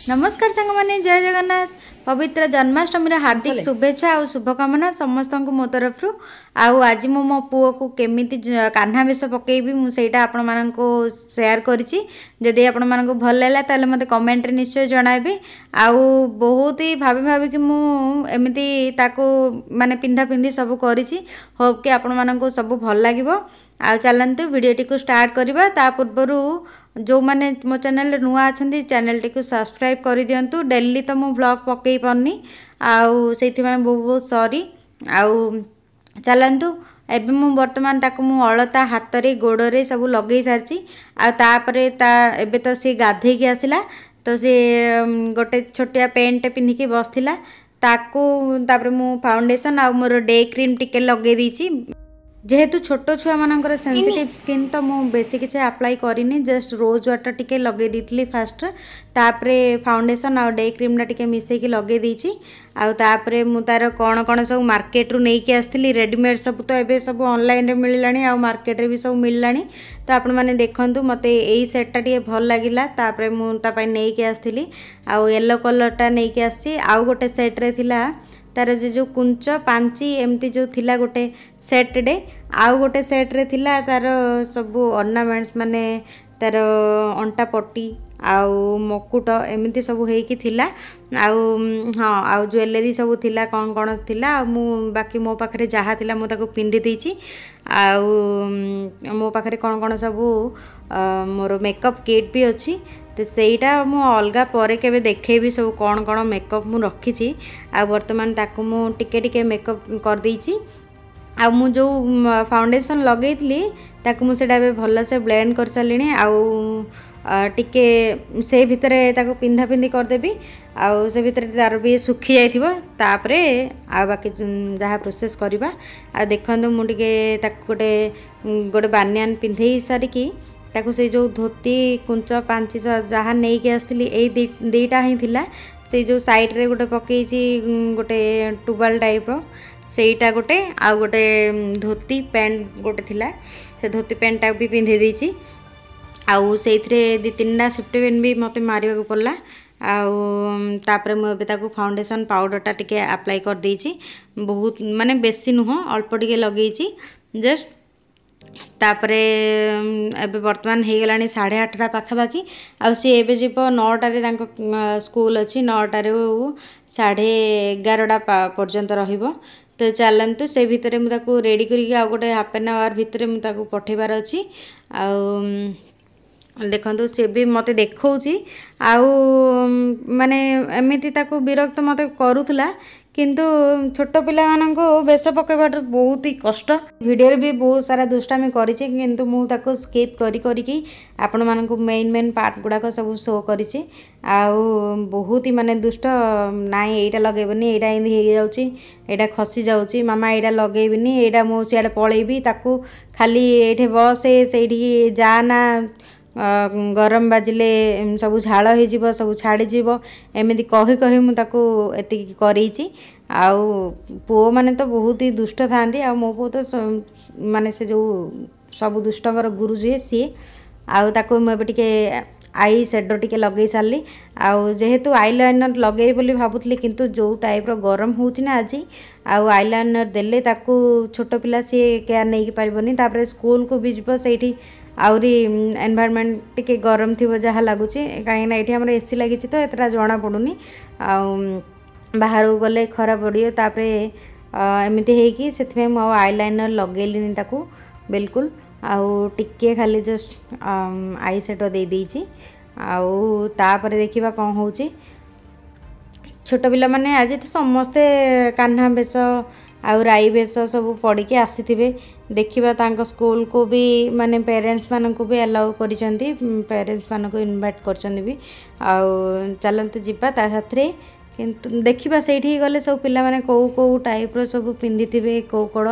नमस्कार सांग मैंने जय जगन्नाथ पवित्र जन्माष्टमी हार्दिक शुभेच्छा और शुभकामना समस्त को मो तरफ आज मु मो पुओ को केमी कान्हा बेश पकईबी मुझे आपण मान सेयार करी आपण मानक भल लगा ताले मते कमेंट रे निश्चय जणाबी आउ बहुत ही भाभी भाभी कि मुझे ताको माने पिंधा पिंधी सब करी होप कि आपण मानक सब भल लगे आ चलतु वीडियोटी को स्टार्ट करवा ता पूर्वर जो मैंने मो चैनल नुआ अच्छा चैनल टी सब्सक्राइब कर दिंतु डेली तो मु ब्लॉग पकई पारनी आउ से बहुत बहुत सॉरी आउ चलतु एबे मु वर्तमान ताको मु अलता हाथ रे गोड़ रे सब लगे सारी आतापरे एबे तो सी गाधे की आसला तो सी गोटे छोटिया पेंट पिंधिकी बसला ताकू तापरे मु फाउंडेशन आ मोर डे क्रीम टिके लगे दीची जेहेतु छोट छुआ मानकर सेंसिटिव स्किन तो मु बेसी किसी अप्लाई करिनी जस्ट रोज वाटर टिके लगे दी फास्ट तापरे फाउंडेशन आ डे क्रीम टिके मिसेकी लगे दीची आउ तापरे मु तार कौन कौन सब मार्केट रू नहीं आसती रेडीमेड सब तो एबे सब ऑनलाइन रे मिललानी आ मार्केट रे भी सब मिललानी तो आपण माने देखंतु मते एई सेट टा भल लागिला तापरे मु ता पई नहीं आसती आउ येलो कलर टा नहीं आसी आउ गोटे सेट रे थिला तार जो कुंच पांची एमती जो थिला गोटे सेट डे आउ गोटे सेट रे थिला तार सब ऑर्नामेंट्स माने तार अंटा पट्टी आउ मकुट एमती सब हेकी थिला आउ हाँ आउ ज्वेलरी सब थिला कौन कौन थिला मु बाकी मो पाखरे जहाँ थिला मु ताको पिंधि देछि आउ मो पाखरे कौन कौन सब मोर मेकअप किट भी अच्छी तो सेटा मु अलगा पर के देखेबी सब कौन कौन मेकअप मु रखी आ बर्तमान ताको मु टिके टिके मेकअप कर देछि आ मु जो फाउंडेशन लगेइथली ताको मु सेटा भल से ब्लेंड कर सारिणी आउ टिके से भितर ताको पिंधा पिंधी करदेबी आउ से भितर तार भी सुखी जाइथिबो तापरे आ बाकी जहाँ प्रोसेस करवा आ देखंतु मु टिके ताको गोटे गोटे बानियान पिंधे सारिकी ताको से जो धोती कुंच पांची जहाँ नहीं के आसती यही दीटा ही थिला से जो साइड रे गोटे पकईची गोटे टुबाल टाइप रो सेटा गोटे आ गोटे धोती पैंट गोटे थिला से धोती पैंट भी पिंधे देछि आउ से दी तीन सिफ्टी पेन भी मत मारे को पड़ला आउ तापरे मुझे ताको फाउंडेशन पाउडर टा टिके अप्लाई कर देछि बहुत माने बेसी नुह अल्प टिके लगेछि जस्ट तापरे एबे वर्तमान हो गलानी 8:30 पाखापाखि आउ सी एबे जीव 9टारे स्कूल अच्छी 9टारे 11:30 पर्यंत रहिबो तो चलतु से भितर मुझे रेडी करके आ गोटे हाफ एन आवर भितर मुझे पठेबार अच्छी देखो सी भी मत देखा आउ माने एमती विरक्त मत करूला किंतु छोट पिला माननको बेस पकड़ बहुत ही कष्ट वीडियो भी बहुत सारा दुष्टामी करी किंतु मु ताको स्किप करी आपण माननको मेन मेन पार्ट गुड़ाक सब शो करी आउ बहुत ही माने दुष्ट नाई एटा लगेबनी एटा एंदी हो जाउची एटा खसी जाउची मामा एटा लगेबिनी एटा मु सियाडे पळेबी ताको खाली एठे बस सेठी जाना गरम बाजिले सब झाड़ हो सब छाड़ीज एमती कही कही मुझे करेची आउ पुओ मैंने तो बहुत ही दुष्ट था मो पु तो माने से जो सब दुष्टर गुरु जी सी आउ ताको मुझे आई शेडो टिके लगे सारी आउ जेहेतु आईलाइनर लगे बोली भावुली किंतु जो टाइप रो गरम होची ना आज आउ आईलाइनर देले ताको छोट पिला सी केयर नहीं पारबनी तापर स्कूल को भी जीव सेठी आउरी एनवायरनमेंट टिके गरम थी जहाँ लगुच कहीं ये आम एसी लगी तो एतटा जना पड़ूनी बाहर गले खरा पड़ो तापर एमती होगी से आईलाइनर लगेली ताकू बिल्कुल आउ टिके खाली जस्ट आई सेट दे देछि आउ तापर देखिबा कौन होची छोट पिला माने आज तो समस्ते कान्हा बेश आउ राई बेश सब पड़ी के आसी देखिबा तांको स्कूल को भी माने पेरेंट्स मान को भी अलाउ करिसेंती पेरेंट्स मान को इनवाइट करछंती भी आउ चलंतु जिबा ता साथरे किंतु देखिबा सेठी गले सब पिला माने को टाइप रो सब पिंधिथिबे को कड़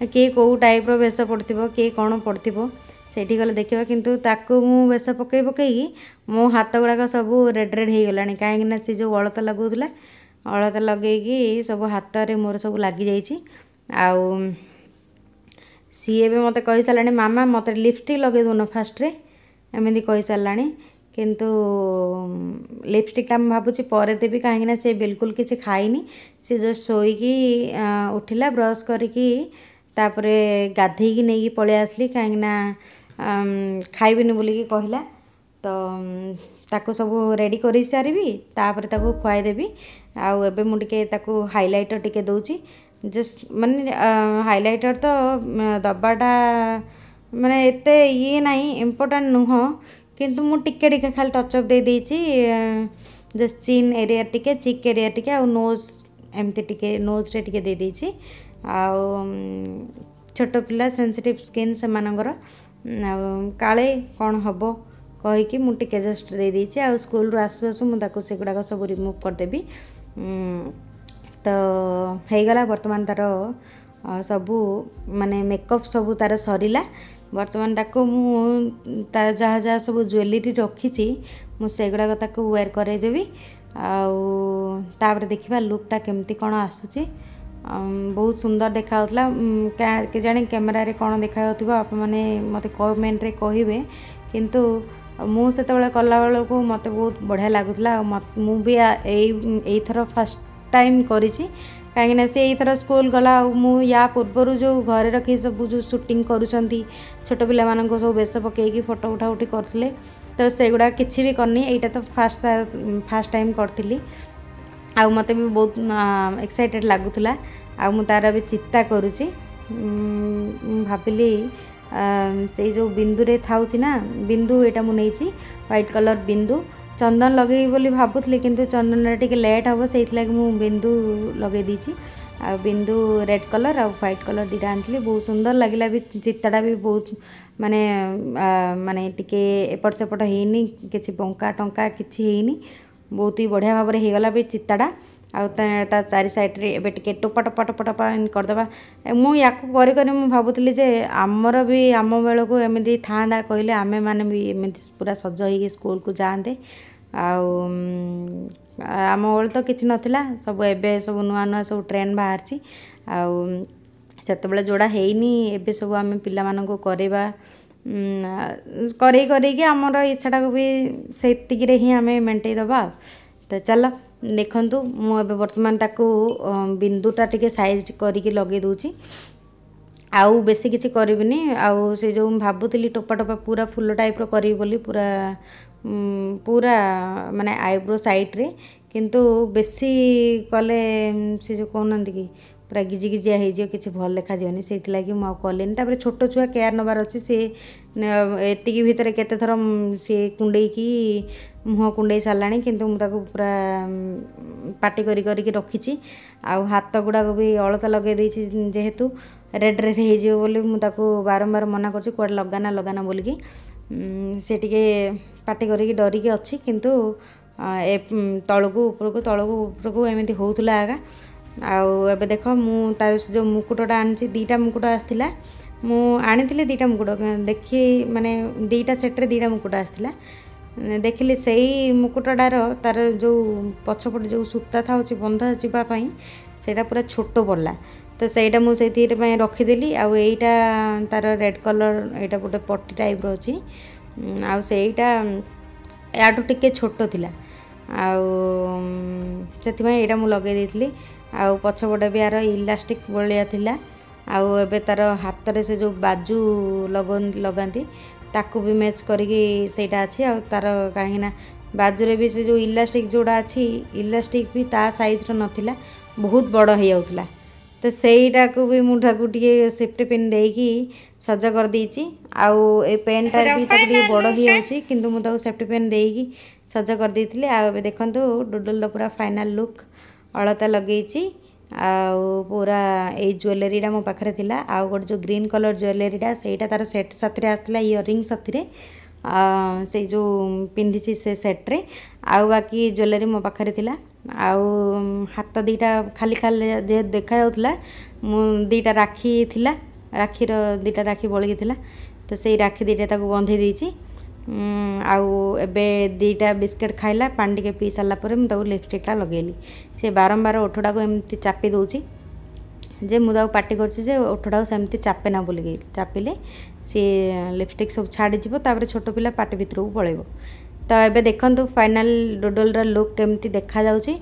के को टाइप रो बेश पड़थिबो के कोन पड़थिबो सेठी गले देखिबा किंतु ताको मु बेश पकई पकई मो हाथ गुड़ाक सब रेड रेड हो गलानी काहे ना से जो अलता लगौला अलता लगेगी सब हाथ रे मोर सब लगी जाइछि आउ सी ए मत कही साराणी मामा मत लिपस्टिक लगे दून फास्ट रे एमती कही साराणी किंतु लिपस्टिकटा मैं भावुँ पर देवी कहीं से बिल्कुल किसी खाईनी सी जस्ट शोईकी उठिला ब्रश करिकी तापरे गाधेकी नहीं पलि आसली कहीं खाइबिनी बोलिकी कहला तो ताको सब रेडी कर सारी तापर ताको खुआई देवी आउ एबे मु टिके ताको हाइलाइटर टिके दउची जस्ट माने हाइलाइटर तो दबाटा माने एते ये नहीं इम्पोर्टेंट नुह किंतु मु टिके टिके खाली टचअप दे देची जस्ट चिन एरिया टिके चिक एरिया टिके आ नोज एमती टिके नोज रे टिके दे देची आ छोट पिला सेंसिटिव स्किन से मानकर काले कौन हबो कहीकि मु टिके जस्ट दे देची आ स्कूल रू आसु आसु मु ताको सेगुडा सब रिमूव कर देबी तो हो गला वर्तमान तार सबू माने मेकअप सबू तार सरीला वर्तमान ताको मु तार जहाँ जहाँ सब ज्वेलरी रखी मुझेगुड़ाक ताको वेयर करदेवी आउे देखा लुकटा केमती कौन आसूची बहुत सुंदर देखा के जाने कैमेरा रे कौन देखा आप मैंने मत कमेंट रे कहे किंतु मुझे कला बेलू को मत बहुत बढ़िया लगुला मुझे यही थर फर्स्ट टाइम करी कहीं से यही स्कूल गला मु या पूर्वर जो घरे रखी सब जो शूटिंग करुँच छोट पिला मानक सब बेस पकईकी फोटो उठा उठी करते तो सेगुड़ा किसी भी करनी यहीटा तो फास्ट टाइम करी आ मत भी बहुत एक्साइटेड लगुला आ तार भी चिंता करुँची भाविली से जो बिंदु रे थाउची ना बिंदु एटा मु नेची व्हाइट कलर बिंदु चंदन लगे बोली भावुली किंतु चंदन टे लेट हम से मु बिंदु लगे दीची आ बिंदु रेड कलर आ व्हाइट कलर दीटा आनी बहुत सुंदर लगिला भी चित्ताटा भी बहुत माने माने टिके एपट सेपट हेनी किसी बंका टंका किसी हेनी बहुत ही बढ़िया भाव में होगला भी चित्ताटा आ चारि साइड रे एबे टिके टोपा टोपा टोपा टोपा करदेवा मु या भावुली जे आमर भी आम बेल को एमती था कहले आमे मैंने भी एमती पूरा सज हो स्कूल को जाते आम बेल तो किसी नाला सब एबे सब नुआ नुआ सब ट्रेंड बाहर से जोड़ा हैनी एबे सब आम पिला मानक करवा करके आमर इच्छाटा को भी से ही आम मेन्टे दबा तो चल देखु मुझे बर्तमान ताकू बिंदुटा टिके साइज करके लगे दूची आउ बेसी किसी करिबिनी आउ से जो भावुली टोपा टोपा पूरा फुल टाइप रो करी बोली पूरा पूरा माने आईब्रो साइड रे किंतु बेसी कले से जो कहना कि पूरा गिजी गिजिया हो किसी भल देखा जानी से लगी मुझे कलेनी तापर छोट छुआ केयर नबार अच्छे सी एतिकी भितर केते थर सी कुंडे की मुह कुंडे सारा किंतु मुझे पूरा पाटी करी रखी आउ हाथ गुड़ाक भी अलता लगे जेहेतु रेड रेड हो बोली मुझे बारंबार मना कर लगाना लगाना बोलिकी से टिके पाटी करी डरिकी अच्छी किंतु ए तलू उपरकू एमती होउथुला आगा आबे देख मु तार जो मुकुटटा आनी दीटा मुकुट आसला मु आनी दीटा मुकुट देखी माने दीटा सेट्रे दीटा मुकुट आसला देखिली से मुकुटार तार जो पछपटे जो सूता था बंधा जावाई से पूरा छोट पड़ला तो सहीटा मुझे रखीदेली आईटा तार रेड कलर यहाँ गोटे पट्टी टाइप अच्छी आईटा याठू टिके छोट थिला आउ मु लगे देती आउ पछपटे भी यार इलास्टिक भलिया थिला आउ एबे तार हाथ रे से जो बाजू लगाती ताकू भी मैच करके सेटा अच्छी आ तार कहीं बाजुरे भी से जो इलास्टिक जोड़ा अच्छी इलास्टिक भी ता साइज रो नथिला बहुत बड़ हो जाउथला तो सेटा को भी मुझे टे सेफ्टी पेन देकी सज कर देची आउ ए पेनटा भी टे बड़ हो जाउची किंतु मुझे सेफ्टी पेन देकी सज कर देती आबे देखंतु डुडुल पूरा फाइनल लुक अलता लगेची आउ पूरा ए ज्वेलरीटा मो पाखरे थिला आउ गोटे जो ग्रीन कलर ज्वेलरीटा सेटा तार सेट साथी आसला इयरिंग साथी से जो पिंधि से सेट्रे आउ बाकी ज्वेलरी मो पाखरे थिला आउ हाथ दीटा खाली खाली जे देखा जाउथला मु दीटा राखी थिला राखीर दीटा राखी बळगी थिला तो से राखी दीटा ताको बंधे देची आउ एबे दीटा बिस्किट खाइला पानी टिके पी सारा पर मुझे लिपस्टिकटा लगेली से बारंबार ओठटा को एमती चापी दौची जे मुझे पार्टी कर ओठटा को सेमती चापेना बोलिकी चापिले सी लिपस्टिक सब छाड़ीज तापर छोट पिला पार्टी भितर को पलैब तो ये देखु फाइनाल डोडोल लुक केमती देखा जाउची।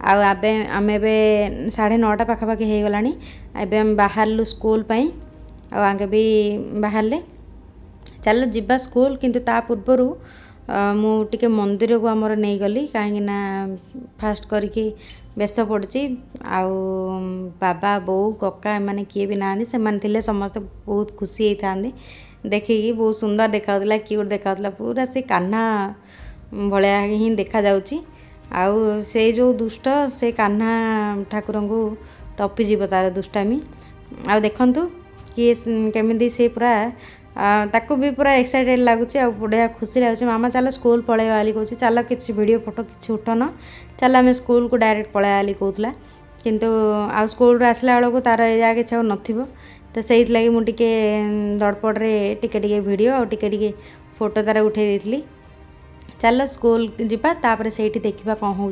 आम ए 9:30 पाखापाखि हो गला। एवं बाहरलु स्कूल पाई आगे भी बाहरले चलो जीवा स्कूल किंतु ता पूर्वर मु टिके मंदिर को आमर नहीं गली कहीं फास्ट करके बेस पड़ी बाबा बो कका एमाने किए भी ना से समस्त बहुत खुशी होता देखिकी बहुत सुंदर देखा क्यूट देखा पूरा से कान्हा भाया ही देखा जाउची। आउ से जो दुष्ट से कान्हा ठाकुर को टपी जीव तार दुष्टामी। आ देखंतु कि केमिदी से पूरा ताकू भी पूरा एक्साइटेड लगुच बढ़िया खुशी लगुच। मामा चलो स्कूल पलैया वाली कहूँ चलो किसी वीडियो फोटो किसी उठन चलो आम स्कूल को डायरेक्ट पलैया वाली कहूला किंतु आ स्कूल आसला बेलू तार या कि नथिबो तो से लगी मुझे दड़पड़े टिके वीडियो और टिके फोटो तार उठे देती। चलो स्कूल जीपा तापर से देखा कौन हो।